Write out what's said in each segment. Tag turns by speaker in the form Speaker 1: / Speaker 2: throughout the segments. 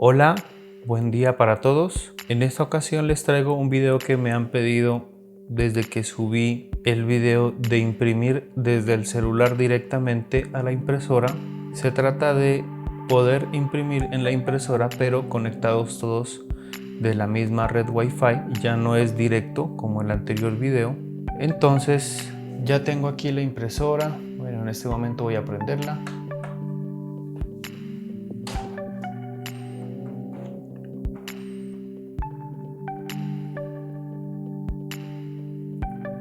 Speaker 1: Hola, buen día para todos. En esta ocasión les traigo un video que me han pedido desde que subí el video de imprimir desde el celular directamente a la impresora. Se trata de poder imprimir en la impresora pero conectados todos de la misma red Wi-Fi, ya no es directo como el anterior video. Entonces ya tengo aquí la impresora. Bueno, en este momento voy a prenderla.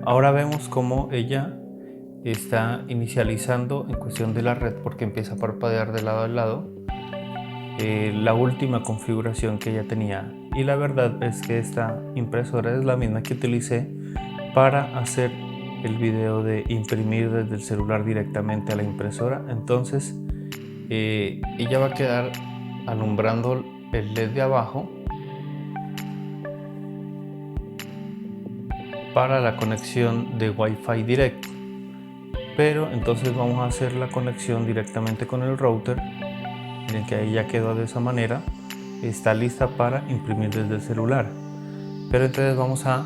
Speaker 1: Ahora vemos cómo ella está inicializando en cuestión de la red porque empieza a parpadear de lado a lado la última configuración que ella tenía, y la verdad es que esta impresora es la misma que utilicé para hacer el video de imprimir desde el celular directamente a la impresora. Entonces ella va a quedar alumbrando el LED de abajo para la conexión de Wi-Fi directo, pero entonces vamos a hacer la conexión directamente con el router. Miren que ahí ya quedó de esa manera, está lista para imprimir desde el celular, pero entonces vamos a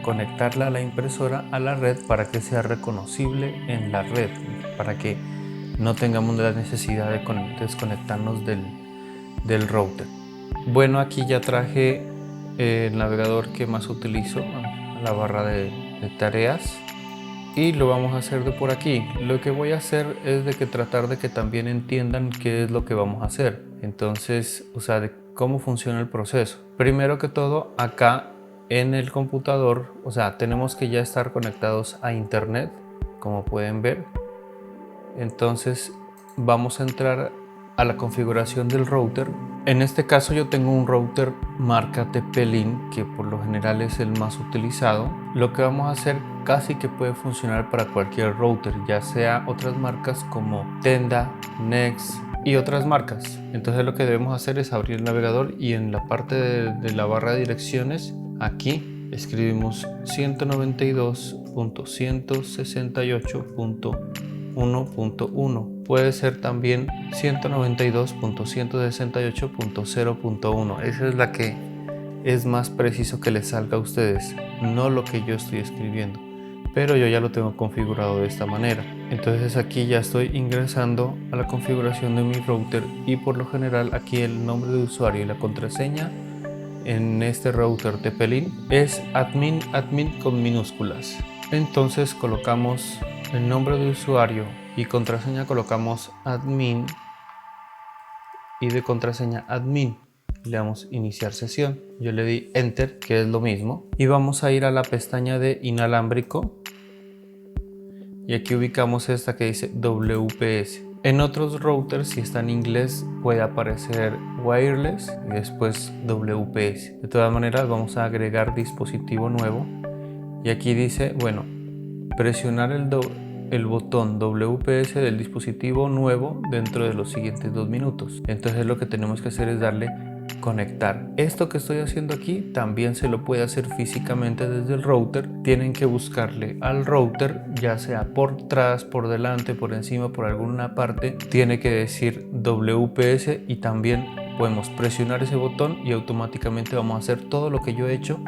Speaker 1: conectarla a la impresora a la red para que sea reconocible en la red, para que no tengamos la necesidad de desconectarnos del router. Bueno, aquí ya traje el navegador que más utilizo, la barra de tareas, y lo vamos a hacer de por aquí. Lo que voy a hacer es de que tratar de que también entiendan qué es lo que vamos a hacer. Entonces, o sea, de cómo funciona el proceso. Primero que todo, acá en el computador, o sea, tenemos que ya estar conectados a internet, como pueden ver. Entonces vamos a entrar a la configuración del router. En este caso yo tengo un router marca TP-Link, que por lo general es el más utilizado. Lo que vamos a hacer casi que puede funcionar para cualquier router, ya sea otras marcas como Tenda, Next y otras marcas. Entonces lo que debemos hacer es abrir el navegador y en la parte de la barra de direcciones, aquí escribimos 192.168.1.1. Puede ser también 192.168.0.1. Esa es la que es más preciso que les salga a ustedes, no lo que yo estoy escribiendo, pero yo ya lo tengo configurado de esta manera. Entonces aquí ya estoy ingresando a la configuración de mi router, y por lo general aquí el nombre de usuario y la contraseña en este router TP-Link es admin con minúsculas. Entonces colocamos el nombre de usuario y contraseña, colocamos admin, y de contraseña admin le damos iniciar sesión. Yo le di enter, que es lo mismo, y vamos a ir a la pestaña de inalámbrico y aquí ubicamos esta que dice WPS. En otros routers, si está en inglés, puede aparecer wireless y después WPS. De todas maneras, vamos a agregar dispositivo nuevo y aquí dice, bueno, presionar el botón WPS del dispositivo nuevo dentro de los siguientes 2 minutos. Entonces lo que tenemos que hacer es darle conectar. Esto que estoy haciendo aquí también se lo puede hacer físicamente desde el router. Tienen que buscarle al router, ya sea por atrás, por delante, por encima, por alguna parte, tiene que decir WPS, y también podemos presionar ese botón y automáticamente vamos a hacer todo lo que yo he hecho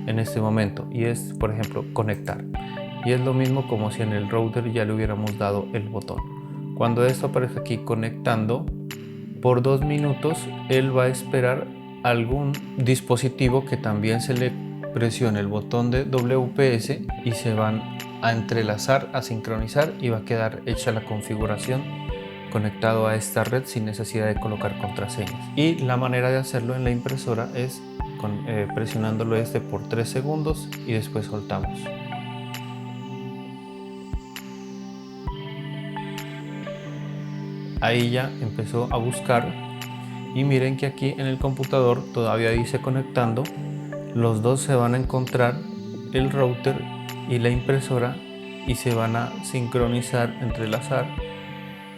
Speaker 1: en este momento, y es, por ejemplo, conectar. Y es lo mismo como si en el router ya le hubiéramos dado el botón. Cuando esto aparece aquí conectando, por 2 minutos él va a esperar algún dispositivo que también se le presione el botón de WPS y se van a entrelazar, a sincronizar, y va a quedar hecha la configuración conectado a esta red sin necesidad de colocar contraseñas. Y la manera de hacerlo en la impresora es presionándolo por 3 segundos y después soltamos. Ahí ya empezó a buscar, y miren que aquí en el computador todavía dice conectando. Los dos se van a encontrar, el router y la impresora, y se van a sincronizar, entrelazar,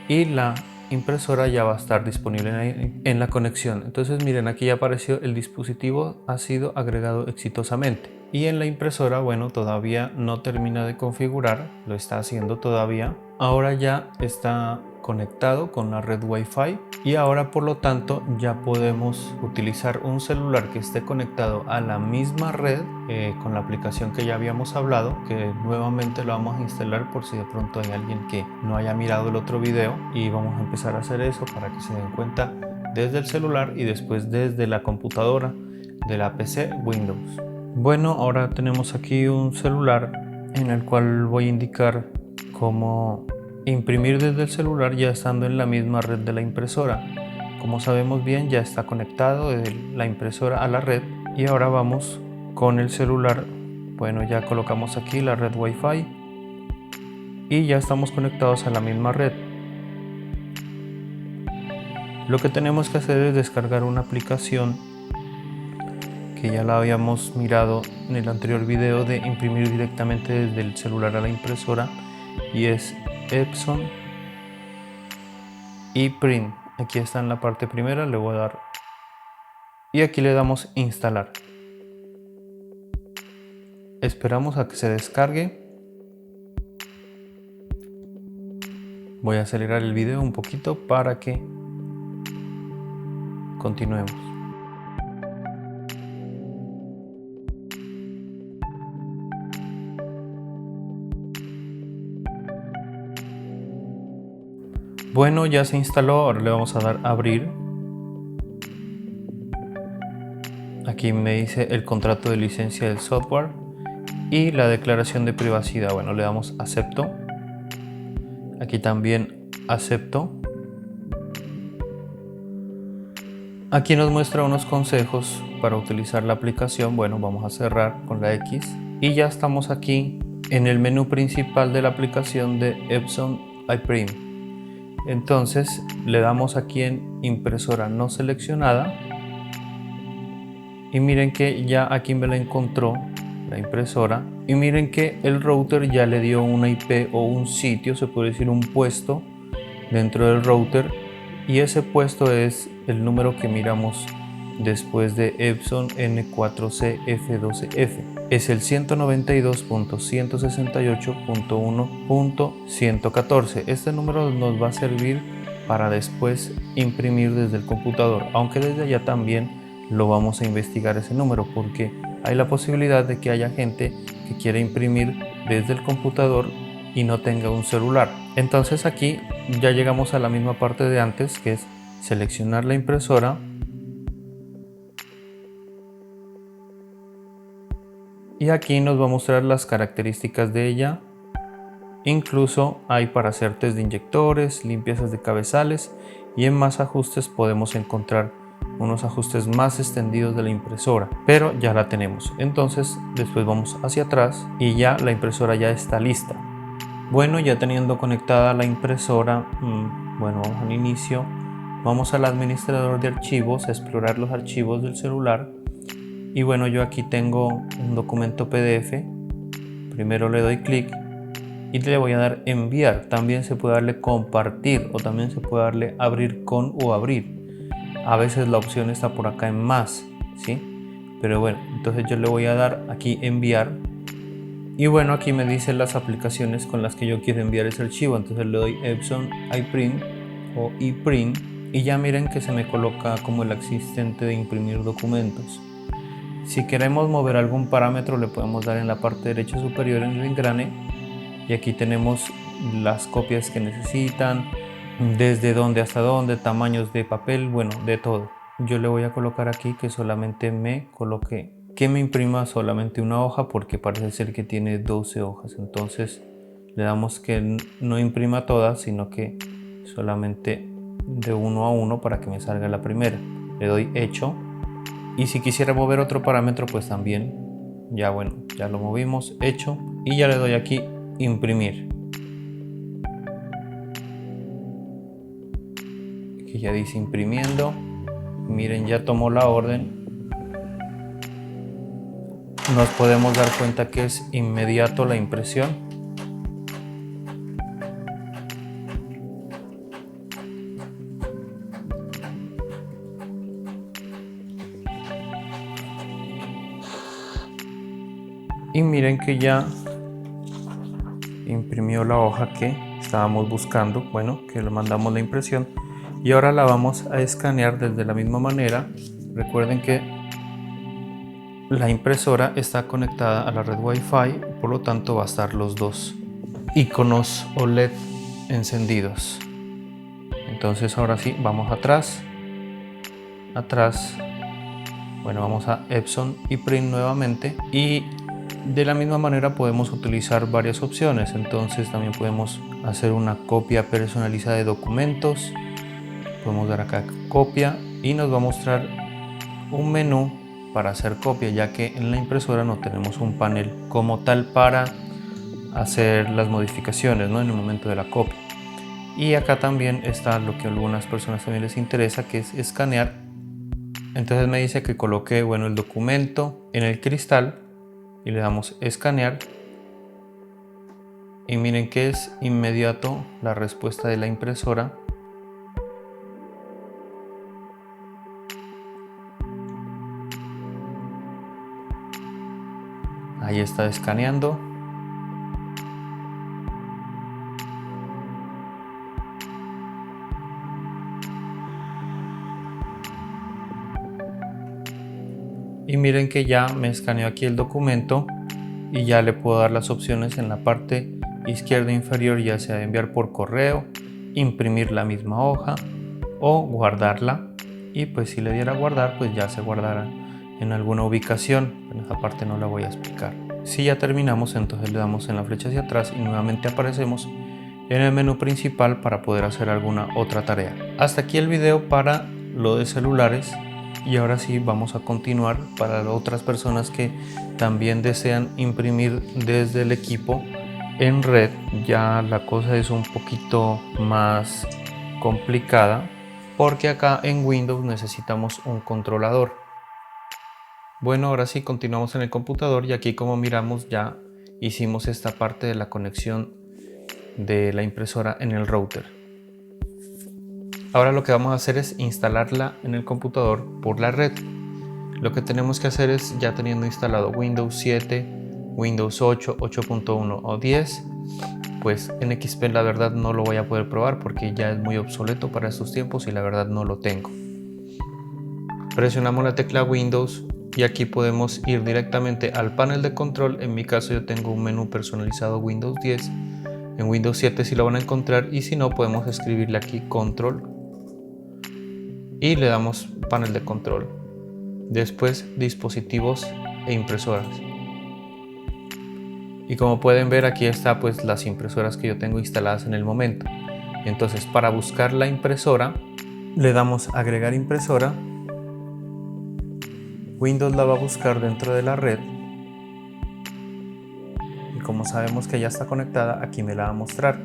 Speaker 1: y la impresora ya va a estar disponible en la conexión. Entonces miren, aquí ya apareció el dispositivo ha sido agregado exitosamente. Y en la impresora, bueno, todavía no termina de configurar, lo está haciendo todavía. Ahora ya está conectado con la red Wi-Fi y ahora por lo tanto ya podemos utilizar un celular que esté conectado a la misma red con la aplicación que ya habíamos hablado, que nuevamente lo vamos a instalar por si de pronto hay alguien que no haya mirado el otro video, y vamos a empezar a hacer eso para que se den cuenta desde el celular y después desde la computadora de la PC Windows. Bueno, ahora tenemos aquí un celular en el cual voy a indicar cómo imprimir desde el celular ya estando en la misma red de la impresora. Como sabemos bien, ya está conectado de la impresora a la red y ahora vamos con el celular. Bueno, ya colocamos aquí la red Wi-Fi y ya estamos conectados a la misma red. Lo que tenemos que hacer es descargar una aplicación que ya la habíamos mirado en el anterior video de imprimir directamente desde el celular a la impresora, y es Epson ePrint. Aquí está en la parte primera, le voy a dar y aquí le damos instalar. Esperamos a que se descargue. Voy a acelerar el video un poquito para que continuemos. Bueno, ya se instaló, ahora le vamos a dar a abrir. Aquí me dice el contrato de licencia del software y la declaración de privacidad. Bueno, le damos acepto. Aquí también acepto. Aquí nos muestra unos consejos para utilizar la aplicación. Bueno, vamos a cerrar con la X y ya estamos aquí en el menú principal de la aplicación de Epson ePrint. Entonces le damos aquí en impresora no seleccionada y miren que ya aquí me la encontró la impresora, y miren que el router ya le dio una IP o un sitio, se puede decir un puesto dentro del router, y ese puesto es el número que miramos después de Epson N4CF12F. Es el 192.168.1.114. Este número nos va a servir para después imprimir desde el computador, aunque desde allá también lo vamos a investigar ese número, porque hay la posibilidad de que haya gente que quiera imprimir desde el computador y no tenga un celular. Entonces aquí ya llegamos a la misma parte de antes, que es seleccionar la impresora y aquí nos va a mostrar las características de ella. Incluso hay para hacer test de inyectores, limpiezas de cabezales, y en más ajustes podemos encontrar unos ajustes más extendidos de la impresora, pero ya la tenemos. Entonces después vamos hacia atrás y ya la impresora ya está lista. Bueno, ya teniendo conectada la impresora, bueno, vamos al inicio, vamos al administrador de archivos, a explorar los archivos del celular, y bueno, yo aquí tengo un documento PDF. Primero le doy clic y le voy a dar enviar. También se puede darle compartir o también se puede darle abrir con o abrir. A veces la opción está por acá en más, ¿sí? Pero bueno, entonces yo le voy a dar aquí enviar. Y bueno, aquí me dicen las aplicaciones con las que yo quiero enviar ese archivo. Entonces le doy Epson ePrint o ePrint y ya miren que se me coloca como el asistente de imprimir documentos. Si queremos mover algún parámetro, le podemos dar en la parte derecha superior en el engrane, y aquí tenemos las copias que necesitan, desde dónde hasta dónde, tamaños de papel, bueno, de todo. Yo le voy a colocar aquí que solamente me coloque, que me imprima solamente una hoja, porque parece ser que tiene 12 hojas. Entonces le damos que no imprima todas, sino que solamente de uno a uno para que me salga la primera. Le doy hecho. Y si quisiera mover otro parámetro, pues también, ya bueno, ya lo movimos, hecho, y ya le doy aquí imprimir. Aquí ya dice imprimiendo. Miren, ya tomó la orden. Nos podemos dar cuenta que es inmediato la impresión. Y miren que ya imprimió la hoja que estábamos buscando, bueno, que le mandamos la impresión, y ahora la vamos a escanear desde la misma manera. Recuerden que la impresora está conectada a la red Wi-Fi, por lo tanto va a estar los dos iconos OLED encendidos. Entonces ahora sí, vamos atrás, bueno, vamos a Epson y Print nuevamente, y de la misma manera podemos utilizar varias opciones. Entonces también podemos hacer una copia personalizada de documentos. Podemos dar acá copia y nos va a mostrar un menú para hacer copia, ya que en la impresora no tenemos un panel como tal para hacer las modificaciones, ¿no?, en el momento de la copia. Y acá también está lo que a algunas personas también les interesa, que es escanear. Entonces me dice que coloque, bueno, el documento en el cristal y le damos escanear, y miren que es inmediato la respuesta de la impresora. Ahí está escaneando. Y miren que ya me escaneó aquí el documento, y ya le puedo dar las opciones en la parte izquierda inferior, ya sea enviar por correo, imprimir la misma hoja o guardarla. Y pues si le diera guardar, pues ya se guardará en alguna ubicación. En esa parte no la voy a explicar. Si ya terminamos, entonces le damos en la flecha hacia atrás y nuevamente aparecemos en el menú principal para poder hacer alguna otra tarea. Hasta aquí el video para lo de celulares. Y ahora sí vamos a continuar para otras personas que también desean imprimir desde el equipo en red. Ya la cosa es un poquito más complicada, porque acá en Windows necesitamos un controlador. Bueno, ahora sí continuamos en el computador, y aquí, como miramos, ya hicimos esta parte de la conexión de la impresora en el router. Ahora lo que vamos a hacer es instalarla en el computador por la red. Lo que tenemos que hacer es, ya teniendo instalado Windows 7, Windows 8, 8.1 o 10, pues en XP la verdad no lo voy a poder probar porque ya es muy obsoleto para estos tiempos y la verdad no lo tengo. Presionamos la tecla Windows y aquí podemos ir directamente al panel de control. En mi caso yo tengo un menú personalizado Windows 10. En Windows 7 sí lo van a encontrar, y si no podemos escribirle aquí control y le damos panel de control. Después dispositivos e impresoras. Y como pueden ver, aquí está pues las impresoras que yo tengo instaladas en el momento. Entonces, para buscar la impresora le damos agregar impresora. Windows la va a buscar dentro de la red, y como sabemos que ya está conectada, aquí me la va a mostrar.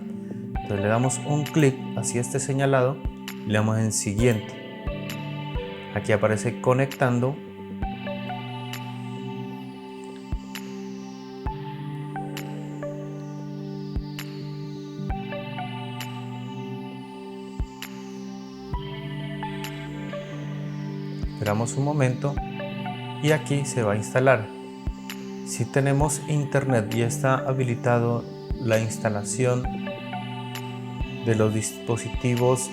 Speaker 1: Entonces le damos un clic hacia este señalado y le damos en siguiente. Aquí aparece conectando. Esperamos un momento y aquí se va a instalar. Si tenemos internet y está habilitado la instalación de los dispositivos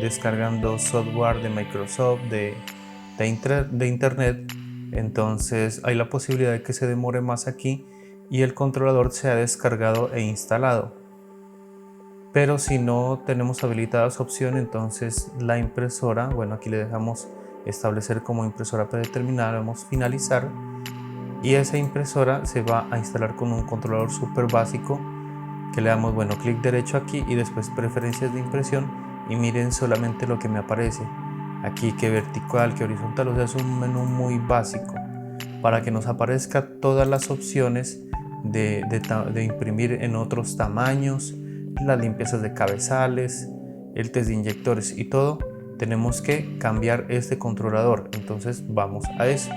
Speaker 1: descargando software de Microsoft de internet, entonces hay la posibilidad de que se demore más aquí y el controlador sea descargado e instalado. Pero si no tenemos habilitada esa opción, entonces la impresora, bueno, aquí le dejamos establecer como impresora predeterminada, le damos finalizar, y esa impresora se va a instalar con un controlador súper básico, que le damos, bueno, clic derecho aquí y después preferencias de impresión, y miren solamente lo que me aparece aquí, que vertical, que horizontal. O sea, es un menú muy básico para que nos aparezca todas las opciones de imprimir en otros tamaños, las limpiezas de cabezales, el test de inyectores y todo. Tenemos que cambiar este controlador, entonces vamos a eso.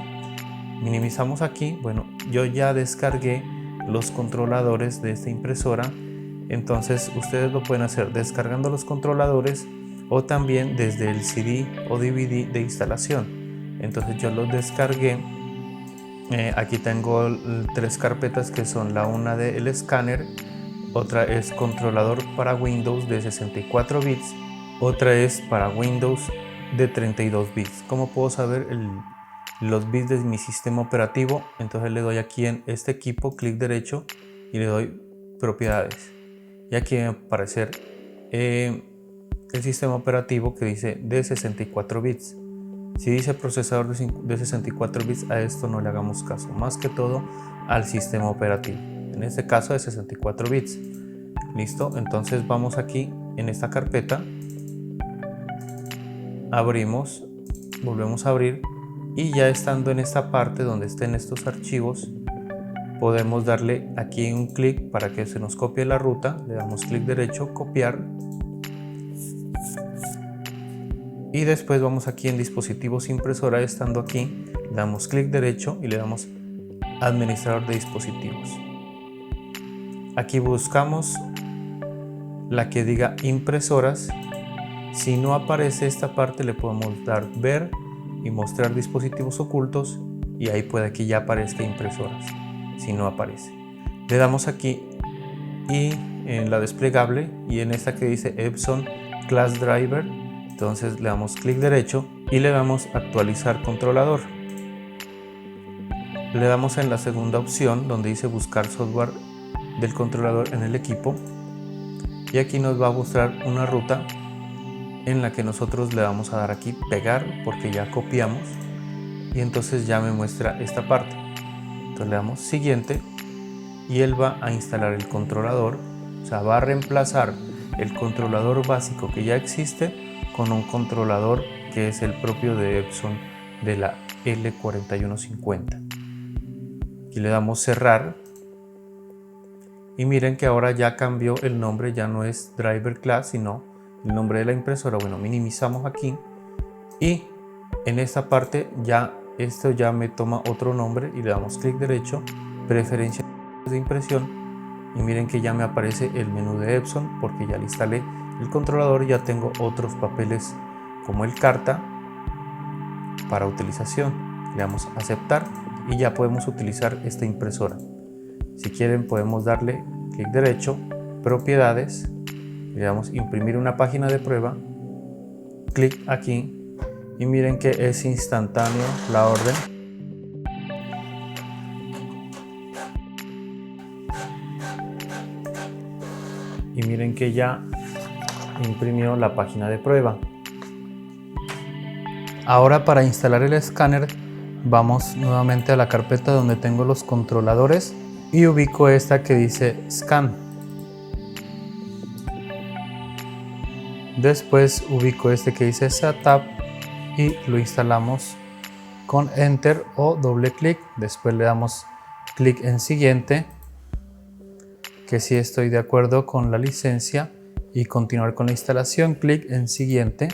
Speaker 1: Minimizamos aquí. Bueno, yo ya descargué los controladores de esta impresora, entonces ustedes lo pueden hacer descargando los controladores o también desde el CD o DVD de instalación. Entonces yo los descargué Aquí tengo 3 carpetas que son la una del escáner, otra es controlador para Windows de 64 bits, otra es para Windows de 32 bits. ¿Cómo puedo saber los bits de mi sistema operativo? Entonces le doy aquí en este equipo, clic derecho y le doy propiedades. Y aquí me va a aparecer el sistema operativo que dice de 64 bits. Si dice procesador de 64 bits, a esto no le hagamos caso, más que todo al sistema operativo. En este caso de 64 bits. Listo, entonces vamos aquí en esta carpeta, abrimos, volvemos a abrir y ya estando en esta parte donde estén estos archivos, podemos darle aquí un clic para que se nos copie la ruta. Le damos clic derecho, copiar. Y después vamos aquí en dispositivos impresora, estando aquí, le damos clic derecho y le damos administrador de dispositivos. Aquí buscamos la que diga impresoras. Si no aparece esta parte, le podemos dar ver y mostrar dispositivos ocultos y ahí puede que ya aparezca impresoras. Si no aparece, le damos aquí y en la desplegable y en esta que dice Epson Class Driver, entonces le damos clic derecho y le damos actualizar controlador. Le damos en la segunda opción donde dice buscar software del controlador en el equipo y aquí nos va a mostrar una ruta en la que nosotros le vamos a dar aquí pegar porque ya copiamos y entonces ya me muestra esta parte. Entonces le damos siguiente y él va a instalar el controlador, o sea, va a reemplazar el controlador básico que ya existe con un controlador que es el propio de Epson de la L4150. Aquí le damos cerrar y miren que ahora ya cambió el nombre, ya no es Driver Class sino el nombre de la impresora. Bueno, minimizamos aquí y en esta parte ya esto ya me toma otro nombre y le damos clic derecho, preferencias de impresión y miren que ya me aparece el menú de Epson porque ya le instalé el controlador y ya tengo otros papeles como el carta para utilización. Le damos a aceptar y ya podemos utilizar esta impresora. Si quieren podemos darle clic derecho, propiedades, le damos imprimir una página de prueba, clic aquí y miren que es instantáneo la orden. Y miren que ya imprimió la página de prueba. Ahora para instalar el escáner vamos nuevamente a la carpeta donde tengo los controladores y ubico esta que dice Scan. Después ubico este que dice Setup y lo instalamos con Enter o doble clic. Después le damos clic en Siguiente, que si estoy de acuerdo con la licencia, y continuar con la instalación, clic en Siguiente.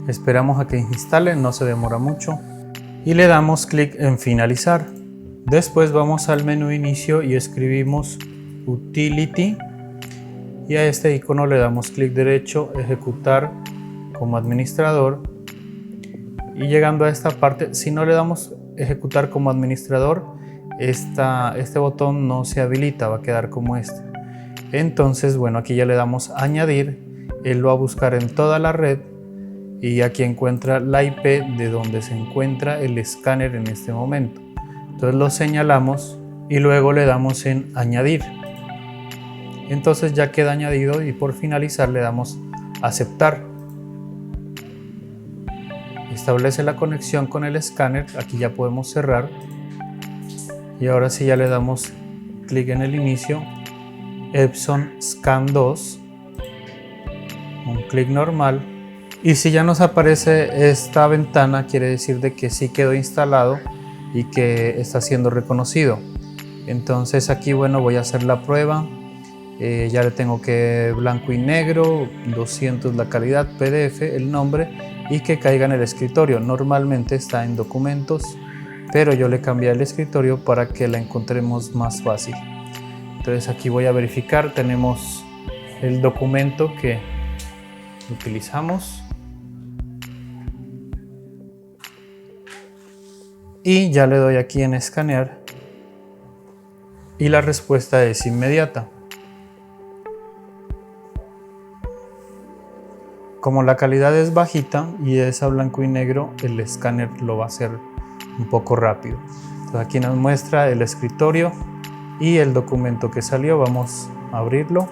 Speaker 1: Esperamos a que instale, no se demora mucho y le damos clic en Finalizar. Después vamos al menú Inicio y escribimos Utility y a este icono le damos clic derecho, Ejecutar como administrador y llegando a esta parte, si no le damos Ejecutar como administrador, este botón no se habilita, va a quedar como este. Entonces, bueno, aquí ya le damos Añadir, él va a buscar en toda la red y aquí encuentra la IP de donde se encuentra el escáner en este momento. Entonces lo señalamos y luego le damos en Añadir. Entonces ya queda añadido y por finalizar le damos Aceptar. Establece la conexión con el escáner, aquí ya podemos cerrar y ahora sí ya le damos clic en el inicio, Epson Scan 2, un clic normal y si ya nos aparece esta ventana quiere decir de que sí quedó instalado y que está siendo reconocido. Entonces aquí bueno, voy a hacer la prueba, ya le tengo que blanco y negro, 200 la calidad, PDF, el nombre y que caiga en el escritorio. Normalmente está en documentos, pero yo le cambié el escritorio para que la encontremos más fácil. Entonces aquí voy a verificar, tenemos el documento que utilizamos y ya le doy aquí en escanear y la respuesta es inmediata. Como la calidad es bajita y es a blanco y negro, el escáner lo va a hacer un poco rápido. Entonces aquí nos muestra el escritorio y el documento que salió. Vamos a abrirlo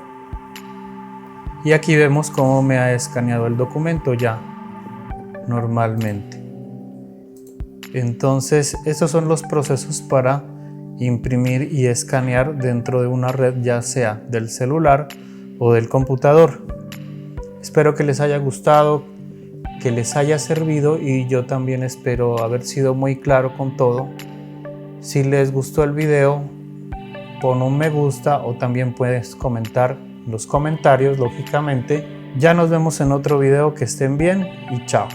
Speaker 1: y aquí vemos cómo me ha escaneado el documento ya normalmente. Entonces estos son los procesos para imprimir y escanear dentro de una red, ya sea del celular o del computador. Espero que les haya gustado, que les haya servido y yo también espero haber sido muy claro con todo. Si les gustó el video, pon un me gusta o también puedes comentar en los comentarios, lógicamente. Ya nos vemos en otro video, que estén bien y chao.